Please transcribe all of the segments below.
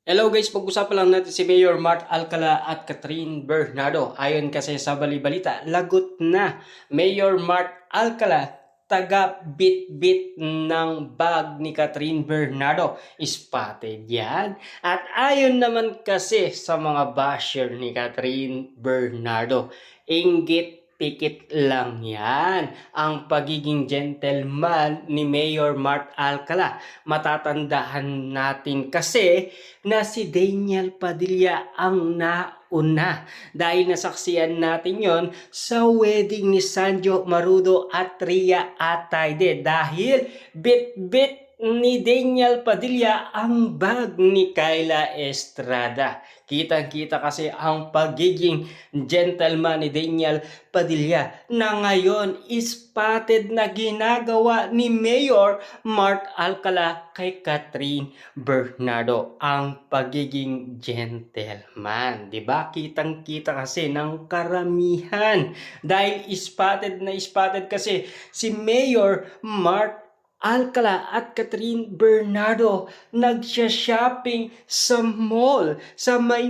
Hello guys, pag-usapan lang natin si Mayor Mart Alcala at Catherine Bernardo. Ayon kasi sa bali-balita, lagot na Mayor Mart Alcala, taga bit-bit ng bag ni Catherine Bernardo. Spotted yan. At ayon naman kasi sa mga basher ni Catherine Bernardo, inggit pikit lang yan ang pagiging gentleman ni Mayor Mart Alcala. Matatandaan natin kasi na si Daniel Padilla ang nauna dahil nasaksiyan natin yon sa wedding ni Sanjo Marudo at Ria Atayde dahil bit-bit ni Daniel Padilla ang bag ni Kyla Estrada. Kitang-kita kasi ang pagiging gentleman ni Daniel Padilla na ngayon spotted na ginagawa ni Mayor Mart Alcala kay Catherine Bernardo ang pagiging gentleman, 'di ba? Kitang-kita kasi ng karamihan dahil spotted kasi si Mayor Mart Alcala at Catherine Bernardo nagsha-shopping sa mall sa may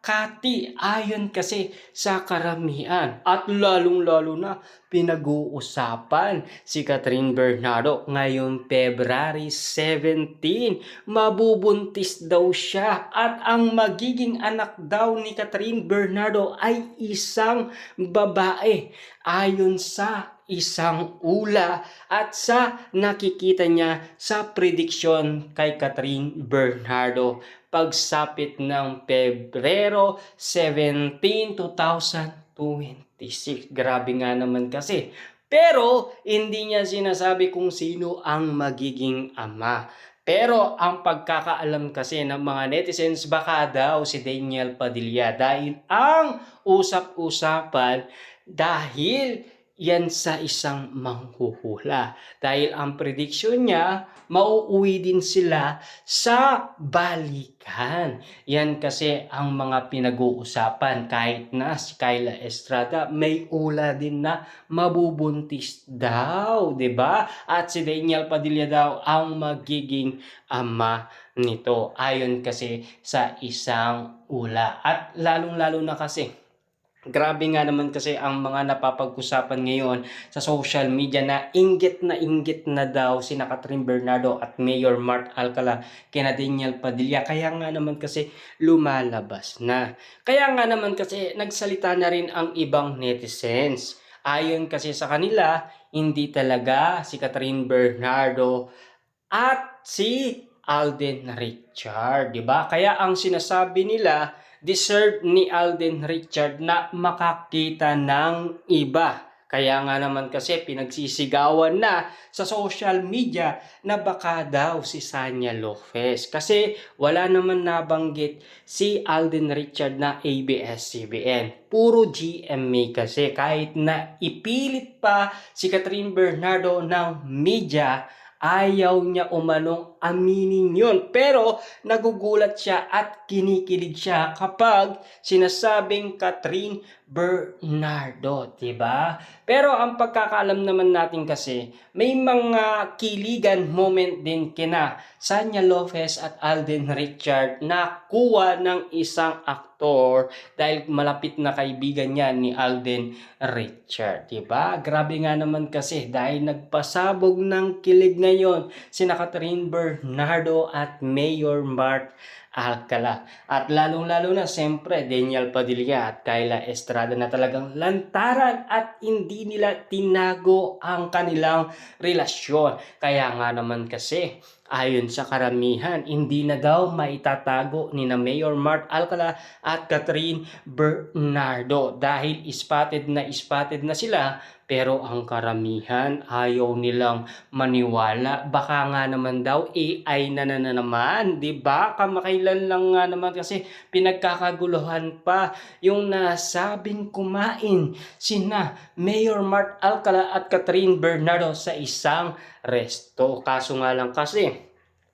Makati ayon kasi sa karamihan at lalong-lalo na pinag-uusapan si Catherine Bernardo ngayong February 17. Mabubuntis daw siya at ang magiging anak daw ni Catherine Bernardo ay isang babae ayon sa isang ula at sa nakikita niya sa prediksyon kay Catherine Bernardo pagsapit ng Pebrero 17, 2026. Grabe nga naman kasi. Pero hindi niya sinasabi kung sino ang magiging ama. Pero ang pagkakaalam kasi ng mga netizens baka daw si Daniel Padilla dahil ang usap-usapan dahil yan sa isang manghuhula. Dahil ang prediction niya, mauuwi din sila sa balikan. Yan kasi ang mga pinag-uusapan kahit na si Kyla Estrada may ula din na mabubuntis daw, 'di ba? At si Daniel Padilla daw ang magiging ama nito ayon kasi sa isang ula. At lalong-lalo na kasi grabe nga naman kasi ang mga napapag-usapan ngayon sa social media na inggit na daw sina Catherine Bernardo at Mayor Mart Alcala kina Daniel Padilla. Kaya nga naman kasi lumalabas na. Kaya nga naman kasi nagsalita na rin ang ibang netizens. Ayon kasi sa kanila, hindi talaga si Catherine Bernardo at si Alden Richard, 'di ba? Kaya ang sinasabi nila, deserve ni Alden Richard na makakita ng iba. Kaya nga naman kasi pinagsisigawan na sa social media na baka daw si Sanya Lopez. Kasi wala naman nabanggit si Alden Richard na ABS-CBN. Puro GMA kasi kahit na ipilit pa si Catherine Bernardo ng media, ayaw niya umanong aminin yun. Pero nagugulat siya at kinikilig siya kapag sinasabing Catherine Bernardo, 'di ba? Pero ang pagkakaalam naman natin kasi, may mga kiligan moment din kina Sanya Lopez at Alden Richard na kuha ng isang aktor dahil malapit na kaibigan niya ni Alden Richard, 'di ba? Grabe nga naman kasi dahil nagpasabog ng kilig ngayon sina Catherine Bernardo at Mayor Mart Alcala. At lalong-lalo na siyempre Daniel Padilla at Kyla Estrada na talagang lantaran at hindi nila tinago ang kanilang relasyon. Kaya nga naman kasi ayon sa karamihan, hindi na daw maitatago ni na Mayor Mart Alcala at Catherine Bernardo dahil spotted na sila. Pero ang karamihan ayaw nilang maniwala. Baka nga naman daw AI na naman, 'di ba? Kamakailan lang nga naman kasi pinagkakaguluhan pa yung nasabing kumain sina Mayor Mart Alcala at Catherine Bernardo sa isang resto. Kaso nga lang kasi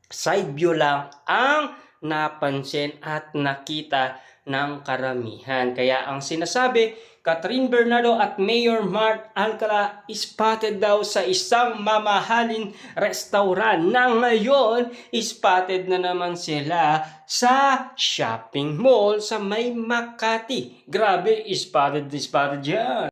side view lang ang napansin at nakita ng karamihan. Kaya ang sinasabi, Catherine Bernardo at Mayor Mark Alcala spotted daw sa isang mamahaling restaurant na ngayon spotted na naman sila sa shopping mall sa may Makati. Grabe, spotted yan.